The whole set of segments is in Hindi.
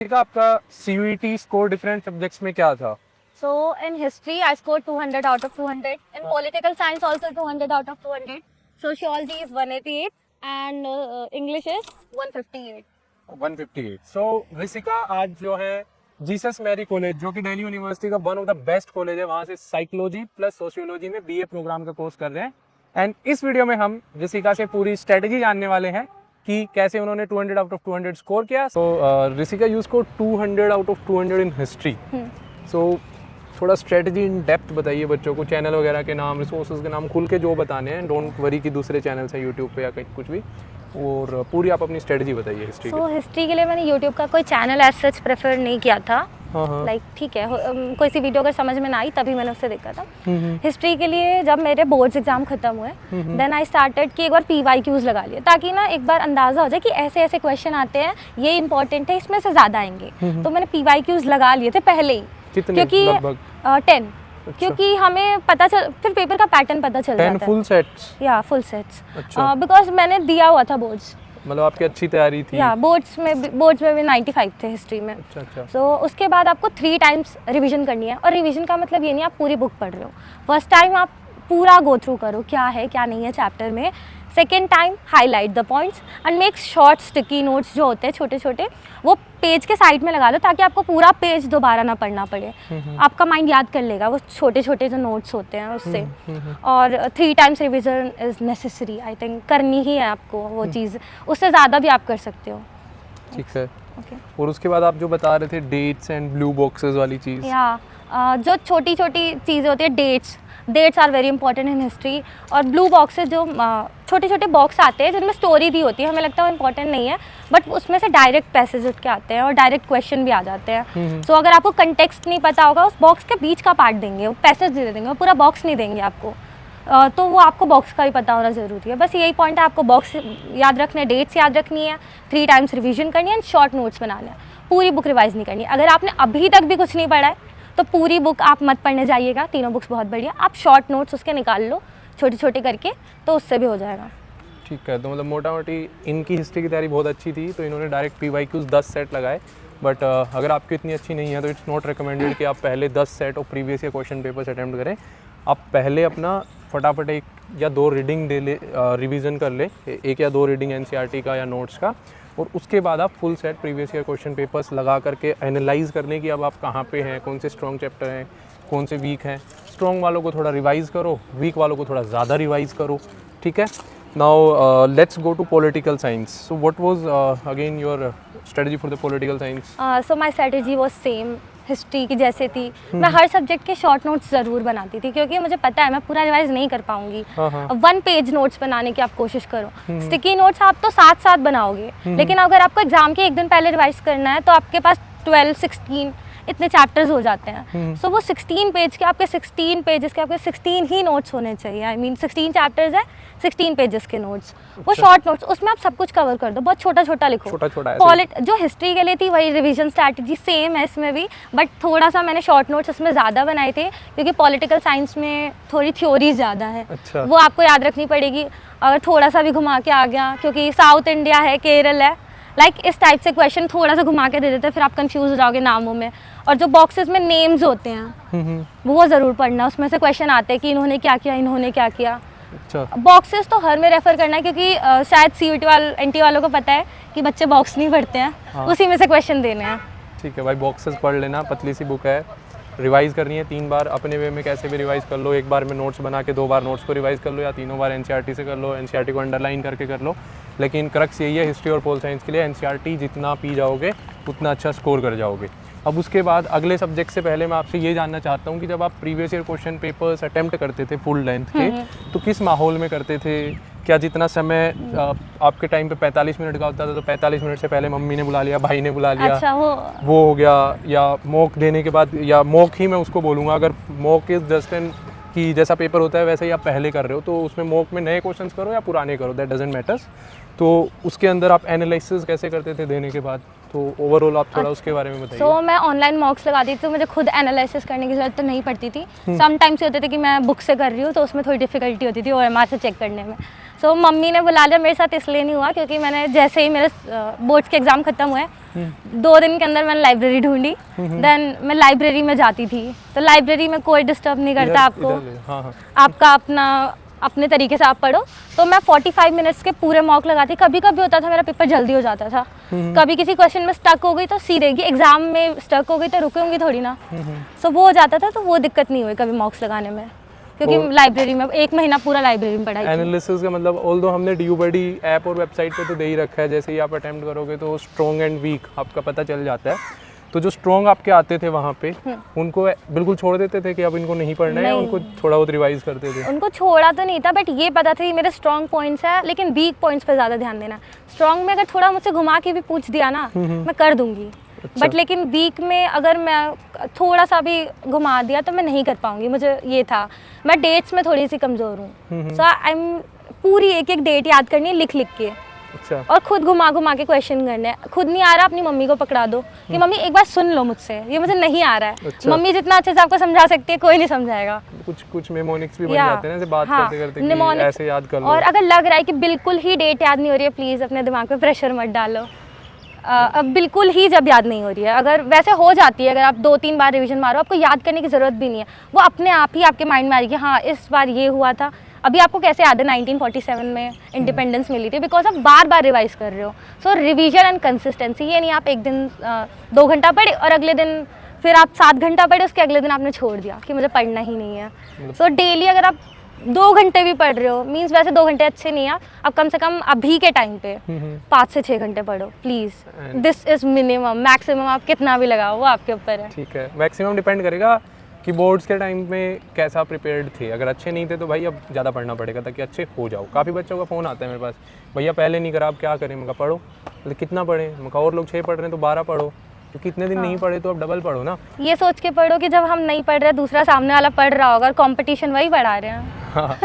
का आपका CUET स्कोर डिफरेंट सब्जेक्ट्स में क्या था? So in history, I scored 200 out of 200. In political science, also 200 out of 200. Sociology is 188 and English is 158. 158. So Rishika आज जो है जीसस मैरी कॉलेज जो कि दिल्ली यूनिवर्सिटी का one of the best college है, वहाँ से साइकोलॉजी प्लस सोशियोलॉजी में BA प्रोग्राम का कोर्स कर रहे हैं। एंड इस वीडियो में हम ऋषिका से पूरी स्ट्रेटजी जानने वाले हैं कि कैसे उन्होंने 200 आउट ऑफ 200 स्कोर किया। So Rishika you score 200 out of 200 in history. So थोड़ा स्ट्रेटजी इन डेप्थ बताइए बच्चों को, चैनल वगैरह के नाम, रिसोर्सेज के नाम खुल के जो बताने हैं, डोंट वरी कि दूसरे चैनल्स हैं यूट्यूब पे या कहीं कुछ भी, और पूरी आप अपनी स्ट्रेटजी बताइए हिस्ट्री So हिस्ट्री के लिए मैंने यूट्यूब का कोई चैनल एज सच प्रेफर नहीं किया था। लाइक ठीक है, कोई सी वीडियो अगर समझ में ना आई तभी मैंने उससे देखा था। हिस्ट्री के लिए जब मेरे बोर्ड्स एग्जाम खत्म हुए देन आई स्टार्टेड कि एक बार PYQs लगा लिए, ताकि ना एक बार अंदाज़ा हो जाए कि ऐसे ऐसे क्वेश्चन आते हैं, ये इंपॉर्टेंट है, इसमें से ज़्यादा आएंगे। तो मैंने PYQs लगा लिए थे पहले ही, क्योंकि 10 क्योंकि हमें पता चल, फिर पेपर का पैटर्न पता चल जाता है। 10 फुल सेट्स? या फुल सेट्स, बिकॉज मैंने दिया हुआ था बोर्ड्स। मतलब आपकी अच्छी तैयारी थी? या बोर्ड्स में भी 95 थे हिस्ट्री में। अच्छा। सो उसके बाद आपको 3 टाइम्स रिवीजन करनी है, और रिवीजन का मतलब ये नहीं आप पूरी बुक पढ़ रहे हो। फर्स्ट टाइम आप पूरा गो थ्रू करो क्या है क्या नहीं है चैप्टर में। Second time highlight the points and make short sticky notes जो होते हैं छोटे छोटे, वो पेज के साइड में लगा लो ताकि आपको पूरा पेज दोबारा ना पढ़ना पड़े। आपका माइंड याद कर लेगा वो छोटे छोटे जो नोट्स होते हैं उससे। और 3 times revision is necessary, I think करनी ही है आपको वो चीज़, उससे ज़्यादा भी आप कर सकते हो। ठीक है। और उसके बाद आप जो बता रहे थे डेट्स एंड ब्लू बॉक्सेस वाली चीज़, या जो छोटी छोटी चीज़ें होती है, dates are very important in history. और ब्लू बॉक्सेस जो छोटे छोटे बॉक्स आते हैं जिनमें स्टोरी दी होती है, हमें लगता है वो इंपॉर्टेंट नहीं है, बट उसमें से डायरेक्ट पैसेज उठ के आते हैं और डायरेक्ट क्वेश्चन भी आ जाते हैं। सो अगर आपको कंटेक्स्ट नहीं पता होगा, उस बॉक्स के बीच का पार्ट देंगे, वो पैसेज दे देंगे, वो पूरा बॉक्स नहीं देंगे आपको। तो वो आपको बॉक्स का भी पता होना ज़रूरी है। बस यही पॉइंट है, आपको बॉक्स याद रखने, डेट्स याद रखनी है, 3 टाइम्स रिवीजन करनी है एंड शॉर्ट नोट्स बनाने हैं। पूरी बुक रिवाइज नहीं करनी। अगर आपने अभी तक भी कुछ नहीं पढ़ा है तो पूरी बुक आप मत पढ़ने जाइएगा, तीनों बुक्स बहुत बढ़िया, आप शॉर्ट नोट्स उसके निकाल लो छोटे छोटे करके, तो उससे भी हो जाएगा। ठीक है। तो मतलब मोटा मोटी इनकी हिस्ट्री की तैयारी बहुत अच्छी थी, तो इन्होंने डायरेक्ट PYQs 10 सेट लगाए। बट अगर आपकी इतनी अच्छी नहीं है तो इट्स नॉट रिकमेंडेड कि आप पहले 10 सेट और previous year question papers attempt करें। आप पहले अपना फटाफट 1 या 2 रीडिंग दे ले, रिवीजन कर ले, 1 या 2 रीडिंग NCERT का या नोट्स का, और उसके बाद आप full set previous year question papers लगा करके एनालाइज करने की अब आप कहाँ पे हैं, कौन से स्ट्रॉन्ग चैप्टर हैं, कौन से वीक हैं। स्ट्रॉन्ग वालों को थोड़ा रिवाइज करो, वीक वालों को थोड़ा ज़्यादा रिवाइज करो। ठीक है। Now let's go to political science. So what was again your strategy for the political science? So my strategy was same history की जैसे थी। मैं हर सब्जेक्ट के शॉर्ट नोट्स ज़रूर बनाती थी, क्योंकि मुझे पता है मैं पूरा रिवाइज नहीं कर पाऊंगी। 1 पेज नोट्स बनाने की आप कोशिश करो। स्टिकी नोट्स आप तो साथ साथ बनाओगे, लेकिन अगर आपको एग्जाम के 1 दिन पहले रिवाइज करना है तो आपके पास 12, 16 इतने चैप्टर्स हो जाते हैं। सो वो 16 पेज के आपके 16 पेजेस के आपके 16 ही नोट्स होने चाहिए। आई मीन 16 चैप्टर्स है, 16 पेजेस के नोट्स। वो शॉर्ट नोट्स, उसमें आप सब कुछ कवर कर दो, बहुत छोटा छोटा लिखो। छोटा जो हिस्ट्री के लिए थी वही रिवीजन स्ट्रैटेजी सेम है इसमें भी, बट थोड़ा सा मैंने शॉर्ट नोट्स इसमें ज़्यादा बनाए थे, क्योंकि पॉलिटिकल साइंस में थोड़ी थ्योरी ज़्यादा है। अच्छा। वो आपको याद रखनी पड़ेगी। अगर थोड़ा सा भी घुमा के आ गया, क्योंकि साउथ इंडिया है, केरल है, इस टाइप से क्वेश्चन थोड़ा सा घुमा के दे देते हैं, फिर आप कंफ्यूज हो जाओगे नामों में। और जो बॉक्सेस में नेम्स होते हैं वो ज़रूर पढ़ना, उसमें से क्वेश्चन आते हैं कि इन्होंने क्या किया, इन्होंने क्या किया। अच्छा। बॉक्सेस तो हर में रेफर करना है, क्योंकि शायद CUET NT वालों को पता है कि बच्चे बॉक्स नहीं पढ़ते हैं। उसी में से क्वेश्चन देने हैं। ठीक है भाई, बॉक्सेस पढ़ लेना, पतली सी बुक है, रिवाइज़ करनी है 3 बार अपने वे में, कैसे भी रिवाइज़ कर लो। 1 बार में नोट्स बना के 2 बार नोट्स को रिवाइज़ कर लो, या 3 बार NCERT से कर लो, NCERT को अंडरलाइन करके कर लो। लेकिन क्रक्स यही है हिस्ट्री और पोल साइंस के लिए, NCERT जितना पी जाओगे उतना अच्छा स्कोर कर जाओगे। अब उसके बाद अगले सब्जेक्ट से पहले मैं आपसे ये जानना चाहता हूँ कि जब आप previous year question papers attempt करते थे फुल लेंथ के, तो किस माहौल में करते थे? क्या जितना समय आपके टाइम पे 45 मिनट का होता था, तो 45 मिनट से पहले मम्मी ने बुला लिया, भाई ने बुला लिया, अच्छा, वो हो गया? या मॉक देने के बाद, या मॉक ही मैं उसको बोलूँगा, अगर मॉक इज जस्ट एन कि जैसा पेपर होता है वैसे ही आप पहले कर रहे हो, तो उसमें मॉक में नए क्वेश्चंस करो या पुराने करो, दैट डजंट मैटर्स। तो उसके अंदर आप एनालिसिस कैसे करते थे देने के बाद? तो ओवरऑल आप थोड़ा उसके बारे में बताइए। सो मैं ऑनलाइन मॉक्स लगाती थी तो मुझे खुद एनालिसिस करने की ज़रूरत तो नहीं पड़ती थी। समटाइम्स होते थे कि मैं बुक से कर रही हूँ तो उसमें थोड़ी डिफ़िकल्टी होती थी OMR से चेक करने में। सो मम्मी ने बुला लिया, मेरे साथ इसलिए नहीं हुआ क्योंकि मैंने जैसे ही मेरे बोर्ड्स के एग्ज़ाम ख़त्म हुए 2 दिन के अंदर मैंने लाइब्रेरी ढूंढी। देन मैं लाइब्रेरी में जाती थी, तो लाइब्रेरी में कोई डिस्टर्ब नहीं करता आपको। हाँ। आपका अपने तरीके से आप पढ़ो। तो मैं 45 मिनट्स के पूरे मॉक लगाती। कभी कभी होता था मेरा पेपर जल्दी हो जाता था, कभी किसी क्वेश्चन में स्टक हो गई तो सी रहेगी, एग्जाम में स्टक हो गई तो रुकूंगी थोड़ी ना। सो वो हो जाता था, तो वो दिक्कत नहीं हुई कभी मॉक्स लगाने में, क्योंकि लाइब्रेरी में 1 महीना पूरा लाइब्रेरी में पढ़ाई। एनालिसिस का मतलब ऑल्दो हमने DUBuddy ऐप और वेबसाइट पे तो दे ही रखा है, जैसे ही आप अटेम्प्ट करोगे तो स्ट्रॉन्ग एंड वीक आपका पता चल जाता है। तो जो स्ट्रॉन्ग आपके आते थे वहाँ पे उनको बिल्कुल छोड़ देते थे कि अब इनको नहीं पढ़ना है, उनको थोड़ा बहुत रिवाइज करते थे? उनको छोड़ा तो नहीं था, बट ये पता था कि मेरे स्ट्रॉन्ग पॉइंट्स है, लेकिन वीक पॉइंट्स पे ज़्यादा ध्यान देना। स्ट्रॉन्ग में अगर थोड़ा मुझसे घुमा के भी पूछ दिया ना मैं कर दूंगी, बट लेकिन वीक में अगर मैं थोड़ा सा भी घुमा दिया तो मैं नहीं कर पाऊंगी। मुझे ये था, मैं डेट्स में थोड़ी सी कमज़ोर हूँ। सो आई एम पूरी एक एक डेट याद करनी है लिख के। अच्छा। और खुद घुमा के क्वेश्चन करने। खुद नहीं आ रहा अपनी मम्मी को पकड़ा दो कि मम्मी एक बार सुन लो मुझसे, ये मुझे नहीं आ रहा है। अच्छा। मम्मी जितना अच्छे से आपको समझा सकती है कोई नहीं समझाएगा। कुछ मेमोनिक्स भी बन जाते हैं ना, बात करते करते कि ऐसे याद कर लो। और अगर लग रहा है कि बिल्कुल ही डेट याद नहीं हो रही है, प्लीज़ अपने दिमाग पे प्रेशर मत डालो। अब बिल्कुल ही जब याद नहीं हो रही है, अगर वैसे हो जाती है, अगर आप 2-3 बार रिवीजन मारो आपको याद करने की ज़रूरत भी नहीं है, वो अपने आप ही आपके माइंड में आएगी। हाँ इस बार ये हुआ था। अभी आपको कैसे याद है 1947 में इंडिपेंडेंस मिली थी, बिकॉज आप बार बार रिवाइज कर रहे हो। सो रिवीजन एंड कंसिस्टेंसी, ये नहीं आप एक दिन 2 घंटा पढ़े और अगले दिन फिर आप 7 घंटा पढ़े, उसके अगले दिन आपने छोड़ दिया कि मुझे पढ़ना ही नहीं है। सो डेली अगर आप 2 घंटे भी पढ़ रहे हो, मीन्स वैसे 2 घंटे अच्छे नहीं है, आप कम से कम अभी के टाइम पे 5 से 6 घंटे पढ़ो please. This is minimum, maximum आप कितना भी लगाओ वो आपके ऊपर है। ठीक है, मैक्सिमम डिपेंड करेगा कि बोर्ड्स के टाइम में कैसा प्रिपेयर्ड थे। अगर अच्छे नहीं थे तो भाई अब ज़्यादा पढ़ना पड़ेगा ताकि अच्छे हो जाओ। काफ़ी बच्चों का फ़ोन आता है मेरे पास, भैया पहले नहीं करा अब क्या करें? मैं कहा पढ़ो। मतलब कितना पढ़ें? मैं कहा और लोग 6 पढ़ रहे हैं तो 12 पढ़ो, क्योंकि इतने दिन नहीं पढ़े तो अब डबल पढ़ो ना। ये सोच के पढ़ो कि जब हम नहीं पढ़ रहे दूसरा सामने वाला पढ़ रहा होगा, कंपटीशन वही बढ़ा रहे हैं। हाँ,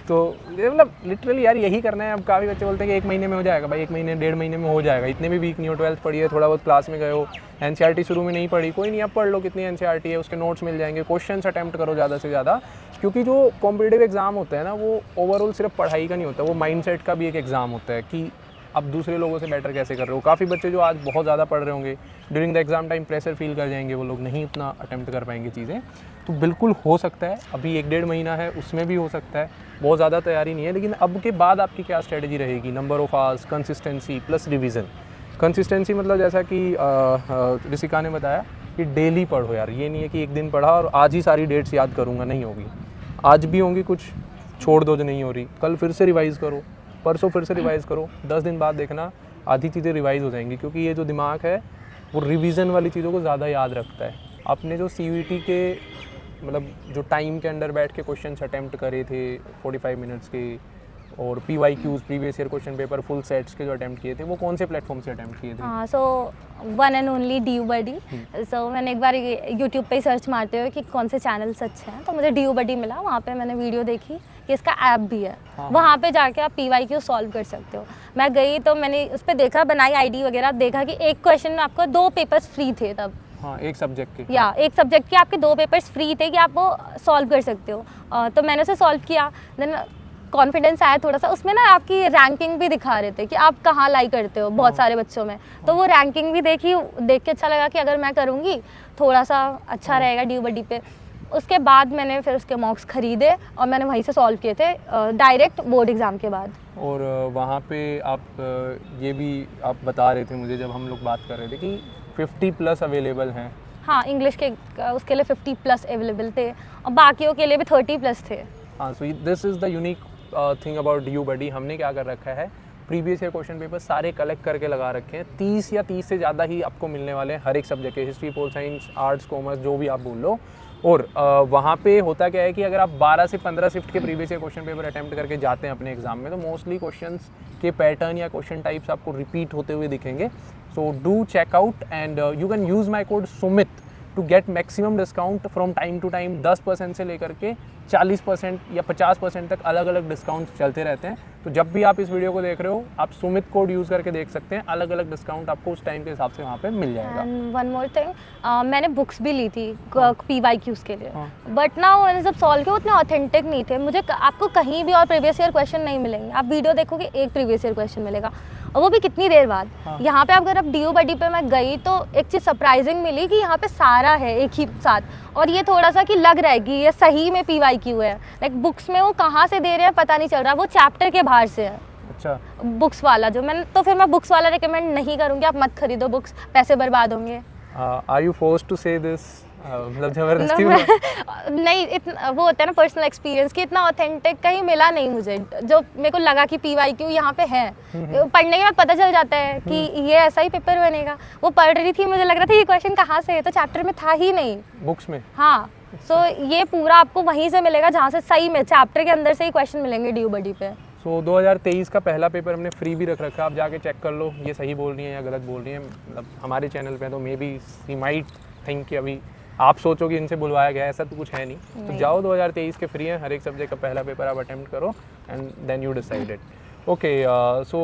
तो मतलब लिटरली यार यही करना है। अब काफ़ी बच्चे बोलते हैं कि 1 महीने में हो जाएगा। भाई 1 महीने 1.5 महीने में हो जाएगा। इतने भी वीक नहीं हो, 12th पढ़ी है, थोड़ा बहुत क्लास में गए हो, NCERT शुरू में नहीं पढ़ी, कोई नहीं अब पढ़ लो, कितनी NCERT है उसके नोट्स मिल जाएंगे, क्वेश्चंस अटैम्प्ट करो ज़्यादा से ज़्यादा। क्योंकि जो कॉम्पिटिटिव एग्जाम होता है ना, वो ओवरऑल सिर्फ पढ़ाई का नहीं होता, वो माइंडसेट का भी एक एग्ज़ाम होता है कि अब दूसरे लोगों से बेटर कैसे कर रहे हो। काफ़ी बच्चे जो आज बहुत ज़्यादा पढ़ रहे होंगे, during the exam time pressure feel कर जाएंगे, वो लोग नहीं उतना अटेम्प्ट कर पाएंगे चीज़ें। तो बिल्कुल हो सकता है, अभी 1-1.5 महीना है, उसमें भी हो सकता है, बहुत ज़्यादा तैयारी नहीं है। लेकिन अब के बाद आपकी क्या स्ट्रेटजी रहेगी? Number of hours, consistency plus revision. Consistency मतलब जैसा कि ऋषिका ने बताया कि डेली पढ़ो यार। ये नहीं है कि एक दिन पढ़ा और आज ही सारी डेट्स याद करूँगा, नहीं होगी। आज भी होंगी कुछ, छोड़ दो जो नहीं हो रही, कल फिर से रिवाइज़ करो, परसों फिर से रिवाइज़ करो, 10 दिन बाद देखना आधी चीज़ें रिवाइज़ हो जाएंगी। क्योंकि ये जो दिमाग है वो रिवीजन वाली चीज़ों को ज़्यादा याद रखता है। आपने जो CVT के मतलब जो टाइम के अंडर बैठ के क्वेश्चंस अटेम्प्ट करे थे 45 मिनट्स के, और PYQs previous year question paper full sets के जो अटेम्प्ट किए थे, वो कौन से प्लेटफॉर्म से अटेम्प्ट किए थे? हाँ, so one and only DUBuddy। सो मैंने एक बार यूट्यूब पे सर्च मारते हुए कि कौन से चैनल्स अच्छे हैं, तो मुझे DUBuddy मिला। वहाँ पे मैंने वीडियो देखी कि इसका ऐप भी है। वहाँ पे जाके आप PYQ सॉल्व कर सकते हो। मैं गई तो मैंने उस पर देखा, बनाई ID वगैरह, देखा कि एक क्वेश्चन में आपको 2 पेपर्स फ्री थे तब। हाँ, एक सब्जेक्ट के, या एक सब्जेक्ट के आपके 2 पेपर्स फ्री थे कि आप वो सॉल्व कर सकते हो। तो मैंने उसे सॉल्व किया। देन कॉन्फिडेंस आया थोड़ा सा। उसमें ना आपकी रैंकिंग भी दिखा रहे थे कि आप कहाँ लाई करते हो बहुत सारे बच्चों में। तो वो रैंकिंग भी देखी, देख के अच्छा लगा कि अगर मैं करूँगी थोड़ा सा अच्छा रहेगा DUBuddy पे। उसके बाद मैंने फिर उसके मॉक्स खरीदे और मैंने वहीं से सॉल्व किए थे डायरेक्ट बोर्ड एग्ज़ाम के बाद। और वहाँ पे आप ये भी आप बता रहे थे मुझे जब हम लोग बात कर रहे थे कि 50+ अवेलेबल हैं। हाँ, इंग्लिश के उसके लिए 50+ अवेलेबल थे और बाकियों के लिए भी 30+ थे। हाँ, so this is the unique thing about DUBuddy। हमने क्या कर रखा है, प्रीवियस ईयर क्वेश्चन पेपर सारे कलेक्ट करके लगा रखे हैं। 30 या 30 से ज़्यादा ही आपको मिलने वाले हैं हर एक सब्जेक्ट के, history, pol science, arts, commerce, जो भी आप बोल लो। और वहाँ पे होता क्या है कि अगर आप 12 से 15 शिफ्ट के previous year question paper attempt करके जाते हैं अपने एग्जाम में, तो मोस्टली क्वेश्चंस के पैटर्न या क्वेश्चन टाइप्स आपको रिपीट होते हुए दिखेंगे। So do check out and you can use my code Sumit to get maximum discount from time to time 10% से लेकर के 40% या 50% तक अलग अलग डिस्काउंट चलते रहते हैं। तो जब भी आप इस वीडियो को देख रहे हो आप सुमित कोड यूज़ करके देख सकते हैं, अलग अलग डिस्काउंट आपको उस टाइम के हिसाब से वहाँ पे मिल जाएगा। एंड वन मोर थिंग, मैंने बुक्स भी ली थी PYQs के लिए, बट ना मैंने जब सॉल्व किया उतने ऑथेंटिक नहीं थे। मुझे आपको कहीं भी और प्रीवियस ईयर क्वेश्चन नहीं मिलेंगे, आप वीडियो देखोगे एक प्रीवियस ईयर क्वेश्चन मिलेगा और वो भी कितनी देर बाद। यहाँ पे अगर अब DU बडी पे मैं गई तो एक चीज़ सरप्राइजिंग मिली कि यहाँ पे सारा है एक ही साथ, और ये थोड़ा सा कि लग रहा है कि ये सही में PYQ है। लाइक बुक्स में वो कहाँ से दे रहे हैं पता नहीं चल रहा, वो चैप्टर के बाहर से है। अच्छा, बुक्स वाला जो मैंने, तो फिर मैं बुक्स वाला रिकमेंड नहीं करूँगी, आप मत खरीदो बुक्स, पैसे बर्बाद होंगे। आर यू फोर्स्ड टू से दिस? मतलब जबरदस्ती नहीं, इतना वो होता है ना पर्सनल एक्सपीरियंस कि इतना ऑथेंटिक कहीं मिला नहीं मुझे, जो मेरे को लगा कि PYQ यहाँ पे है। पढ़ने के बाद पता चल जाता है कि ये ऐसा ही पेपर बनेगा। वो पढ़ रही थी, मुझे लग रहा था ये क्वेश्चन कहाँ से है, तो चैप्टर में था ही नहीं बुक्स में। हाँ, सो ये पूरा आपको वहीं से मिलेगा जहाँ से सही में चैप्टर के अंदर से ही क्वेश्चन मिलेंगे DU बडी पे। सो 2023 का पहला पेपर हमने फ्री भी रख रखा है, आप जाके चेक कर लो ये सही बोल रही है या गलत बोल रही है। मतलब हमारे चैनल पे तो maybe see might think कि अभी आप सोचो कि इनसे बुलवाया गया है, ऐसा तो कुछ है नहीं। तो जाओ 2023 के फ्री हैं, हर एक सब्जेक्ट का पहला पेपर आप अटेम्प्ट करो and then you decide it. Okay, so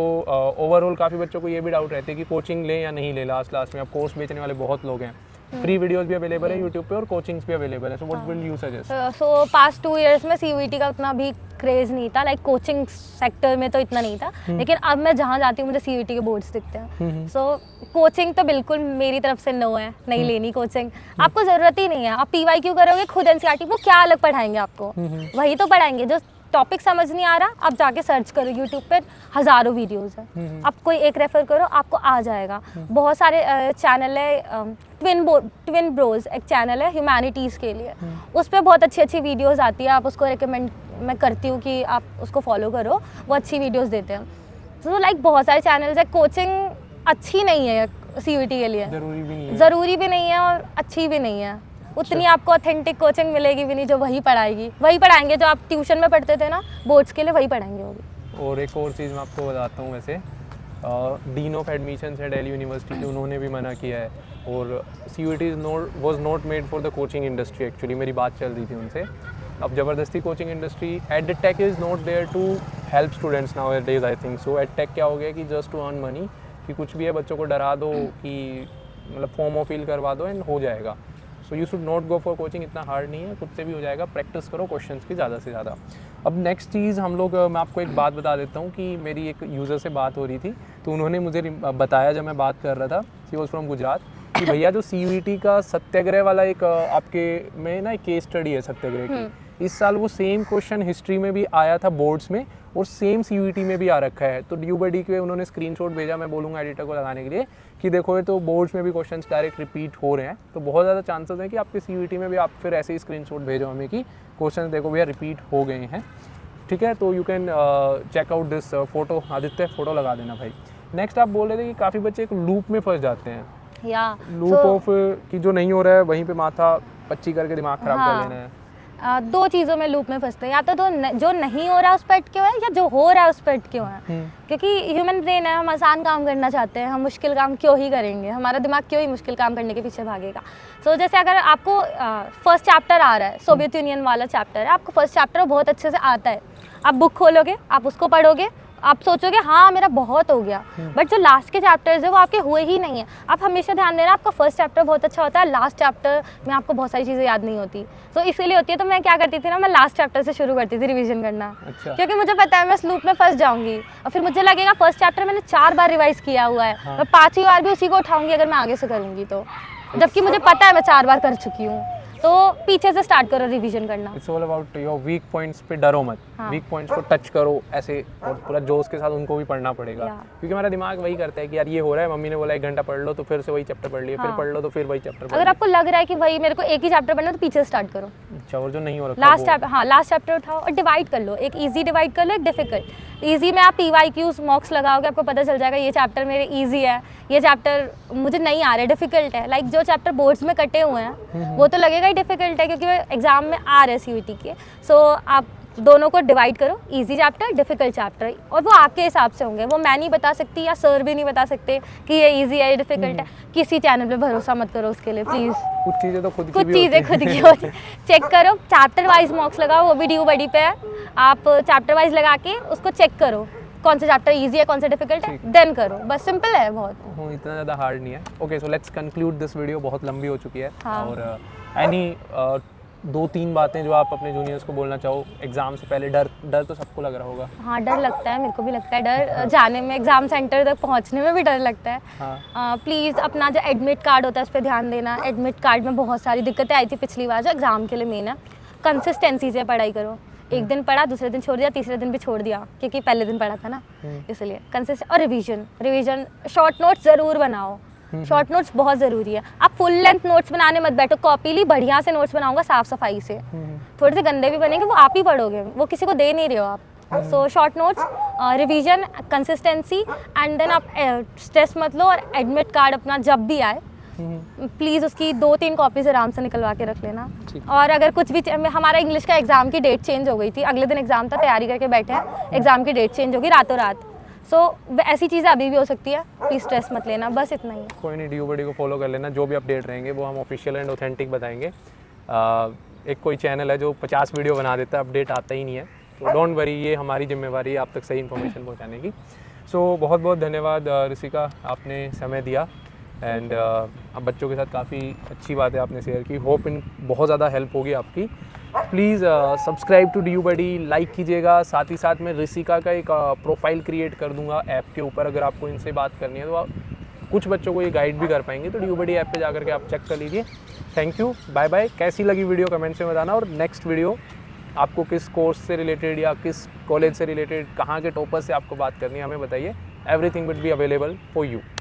overall काफ़ी बच्चों को ये भी डाउट रहते हैं कि कोचिंग लें या नहीं ले। लास्ट में अब कोर्स बेचने वाले बहुत लोग हैं, फ्री वीडियोस भी अवेलेबल है यूट्यूब पे और कोचिंग्स भी अवेलेबल है। So what will you suggest? So past 2 years में CUET का उतना भी क्रेज नहीं था, लाइक कोचिंग सेक्टर में तो इतना नहीं था, लेकिन अब मैं जहाँ जाती हूँ मुझे CUET के बोर्ड्स दिखते हैं। सो कोचिंग तो बिल्कुल मेरी तरफ से नो है, नहीं लेनी कोचिंग, आपको ज़रूरत ही नहीं है। आप PYQ करोगे खुद NCERT, वो क्या अलग पढ़ाएंगे आपको, वही तो पढ़ाएंगे। जो टॉपिक समझ नहीं आ रहा आप जाके सर्च करो, यूट्यूब पे हज़ारों वीडियोस है, आप कोई एक रेफ़र करो आपको आ जाएगा। बहुत सारे चैनल है, ट्विन ब्रोज एक चैनल है ह्यूमैनिटीज़ के लिए, उस पर बहुत अच्छी अच्छी वीडियोस आती है, आप उसको रिकमेंड मैं करती हूँ कि आप उसको फॉलो करो, वो अच्छी वीडियोस देते हैं। तो लाइक बहुत सारे चैनल्स है। कोचिंग अच्छी नहीं है CUET के लिए, ज़रूरी भी नहीं है और अच्छी भी नहीं है। उतनी आपको ऑथेंटिक कोचिंग मिलेगी भी नहीं जो वही पढ़ाएंगे जो आप ट्यूशन में पढ़ते थे ना बोर्ड्स के लिए, वही पढ़ाएंगे वो भी। और एक और चीज़ मैं आपको बताता हूँ, वैसे डीन ऑफ एडमिशन्स है दिल्ली यूनिवर्सिटी की, उन्होंने भी मना किया है। और CUET was not made for the coaching industry. Actually मेरी बात चल रही थी उनसे, अब ज़बरदस्ती coaching industry, EdTech is not there to help students nowadays I think so. EdTech क्या हो गया कि जस्ट टू अर्न मनी, कि कुछ भी है बच्चों को डरा दो कि मतलब फॉर्म ऑफ फिल करवा दो एंड हो जाएगा। So you should not go for coaching, इतना हार्ड नहीं है, खुद से भी हो जाएगा। प्रैक्टिस करो क्वेश्चंस की ज़्यादा से ज़्यादा। अब नेक्स्ट चीज़ हम लोग, मैं आपको एक बात बता देता हूँ कि मेरी एक यूज़र से बात हो रही थी, तो उन्होंने मुझे बताया जब मैं बात कर रहा था, शी वॉज फ्रॉम गुजरात, कि भैया जो CUET का सत्याग्रह वाला एक आपके में ना एक केस स्टडी है सत्याग्रह की, इस साल वो सेम क्वेश्चन हिस्ट्री में भी आया था बोर्ड्स में और सेम CUET में भी आ रखा है। तो DU बडी के उन्होंने स्क्रीनशॉट भेजा, मैं बोलूँगा एडिटर को लगाने के लिए कि देखो ये तो बोर्ड्स में भी क्वेश्चंस डायरेक्ट रिपीट हो रहे हैं। तो बहुत ज़्यादा चांसेस हैं कि आपके CUET में भी आप फिर ऐसे ही स्क्रीनशॉट भेजो हमें कि क्वेश्चन देखो भैया रिपीट हो गए हैं। ठीक है, तो you can check out this photo. Aditya photo लगा देना भाई। नेक्स्ट आप बोल रहे थे कि काफ़ी बच्चे एक लूप में फंस जाते हैं, लूप ऑफ कि जो नहीं हो रहा है वहीं पे माथा पच्ची करके दिमाग खराब कर लेना है। दो चीज़ों में लूप में फंसते हैं, या तो जो नहीं हो रहा है उस पर अटके हुए हैं या जो हो रहा है उस पर अटके हुए हैं। क्योंकि ह्यूमन ब्रेन है, हम आसान काम करना चाहते हैं, हम मुश्किल काम क्यों ही करेंगे, हमारा दिमाग क्यों ही मुश्किल काम करने के पीछे भागेगा। सो जैसे अगर आपको फर्स्ट चैप्टर आ रहा है, सोवियत यूनियन वाला चैप्टर है, आपको फर्स्ट चैप्टर बहुत अच्छे से आता है, आप बुक खोलोगे, आप उसको पढ़ोगे, आप सोचोगे हाँ मेरा बहुत हो गया, बट जो लास्ट के चैप्टर्स है वो आपके हुए ही नहीं है। आप हमेशा ध्यान देना, आपका फर्स्ट चैप्टर बहुत अच्छा होता है, लास्ट चैप्टर में आपको बहुत सारी चीज़ें याद नहीं होती, तो इसीलिए होती है। तो मैं क्या करती थी ना, मैं लास्ट चैप्टर से शुरू करती थी रिवीजन करना। अच्छा। क्योंकि मुझे पता है मैं इस लूप में फंस जाऊंगी और फिर मुझे लगेगा फर्स्ट चैप्टर मैंने 4 बार रिवाइज किया हुआ है, मैं 5वीं बार भी उसी को उठाऊंगी अगर मैं आगे से करूँगी तो, जबकि मुझे पता है मैं 4 बार कर चुकी हूँ। तो पीछे से स्टार्ट करो रिवीजन करना। It's all about your weak points पे डरो मत, वीक पॉइंट्स को टच करो ऐसे और पूरा जोश के साथ उनको भी पढ़ना पड़ेगा। क्योंकि हमारा दिमाग वही करता है कि यार ये हो रहा है, मम्मी ने बोला 1 घंटा पढ़ लो, तो फिर से वही चैप्टर पढ़ लिया, फिर पढ़ लो तो फिर वही चैप्टर पढ़। अगर आपको लग रहा है कि भाई मेरे को एक ही चैप्टर पढ़ना है तो पीछे स्टार्ट करो। अच्छा, और जो नहीं हो रहा लास्ट चैप्टर, हाँ लास्ट चैप्टर उठाओ और डिवाइड कर लो, एक ईजी डिवाइड कर लो, एक डिफिकल्ट। ईजी में आप PYQs मॉक्स लगाओगे, आपको पता चल जाएगा ये चैप्टर मेरे ईजी है, ये चैप्टर मुझे नहीं आ रहा है, डिफिकल्ट है। लाइक जो चैप्टर बोर्ड्स में कटे हुए हैं वो तो लगेगा ही डिफिकल्ट है क्योंकि वो एग्जाम में आ रहे हैं CUET के। सो आप दोनों को डिवाइड करो, इजी चैप्टर, डिफिकल्ट चैप्टर, और वो आपके हिसाब से होंगे, वो मैं नहीं बता सकती या सर भी नहीं बता सकते कि ये इजी है, ये डिफिकल्ट है। किसी चैनल पे भरोसा मत करो उसके लिए प्लीज़। कुछ चीज़ें तो खुद की कुछ भी चीज़ें होती खुद हैं। की होती, चेक करो, चैप्टर वाइज मॉक्स लगाओ, वो भी ड्यू बडी पे है, आप चैप्टर वाइज लगा के उसको चेक करो कौन सा चैप्टर इजी है, कौन सा डिफिकल्ट है, देन करो, बस सिंपल है बहुत। इतना ज़्यादा हार्ड नहीं है। Okay, so let's conclude this video, बहुत लंबी हो चुकी है। हाँ। और एनी 2-3 बातें जो आप अपने जूनियर्स को बोलना चाहो एग्ज़ाम से पहले? डर तो सबको लग रहा होगा। हाँ, डर लगता है, मेरे को भी लगता है डर, जाने में, एग्ज़ाम सेंटर तक पहुँचने में भी डर लगता है। हाँ। प्लीज़ अपना जो एडमिट कार्ड होता है उस पर ध्यान देना। एडमिट कार्ड में बहुत सारी दिक्कतें आई थी पिछली बार, जो एग्ज़ाम के लिए मेन है। कंसिस्टेंसी से पढ़ाई करो, एक दिन पढ़ा, दूसरे दिन छोड़ दिया, तीसरे दिन भी छोड़ दिया, क्योंकि पहले दिन पढ़ा था ना, इसलिए कंसिस्टेंट। और रिवीजन, शॉर्ट नोट्स ज़रूर बनाओ, शॉर्ट नोट्स बहुत ज़रूरी है। आप फुल लेंथ नोट्स बनाने मत बैठो, कॉपी ली, बढ़िया से नोट्स बनाऊंगा साफ़ सफाई से, थोड़े से गंदे भी बनेंगे, वो आप ही पढ़ोगे, वो किसी को दे नहीं रहे हो आप। So short notes, revision, consistency, and then आप स्ट्रेस मत लो, और एडमिट कार्ड अपना जब भी आए प्लीज़ उसकी 2-3 कॉपीज़ आराम से निकलवा के रख लेना। और अगर कुछ भी, हमारा इंग्लिश का एग्ज़ाम की डेट चेंज हो गई थी, अगले दिन एग्ज़ाम था, तैयारी करके बैठे हैं, एग्ज़ाम की डेट चेंज होगी रातों रात। सो ऐसी चीज़ें अभी भी हो सकती है, प्लीज़ स्ट्रेस मत लेना, बस इतना ही है। कोई नहीं, ड्यू बडी को फॉलो कर लेना, जो भी अपडेट रहेंगे वो हम ऑफिशियल एंड ऑथेंटिक बताएंगे। एक कोई चैनल है जो 50 वीडियो बना देता है, अपडेट आता ही नहीं है, तो डोंट वरी, ये हमारी जिम्मेवारी है आप तक सही इन्फॉर्मेशन पहुंचाने की। सो बहुत बहुत धन्यवाद ऋषिका, आपने समय दिया, एंड अब बच्चों के साथ काफ़ी अच्छी बातें आपने शेयर की। होप इन बहुत ज़्यादा हेल्प होगी आपकी। Please subscribe to due buddy, like कीजिएगा, साथ ही साथ मैं ऋषिका का एक प्रोफाइल क्रिएट कर दूंगा ऐप के ऊपर, अगर आपको इनसे बात करनी है तो आप कुछ बच्चों को ये गाइड भी कर पाएंगे, तो ड्यू बडी ऐप पे जाकर के आप चेक कर लीजिए। Thank you, bye bye. कैसी लगी वीडियो कमेंट्स में बताना, और नेक्स्ट वीडियो आपको किस कोर्स से रिलेटेड या किस कॉलेज से रिलेटेड, कहाँ के टॉपर से आपको बात करनी है, हमें बताइए। Everything will be available for you.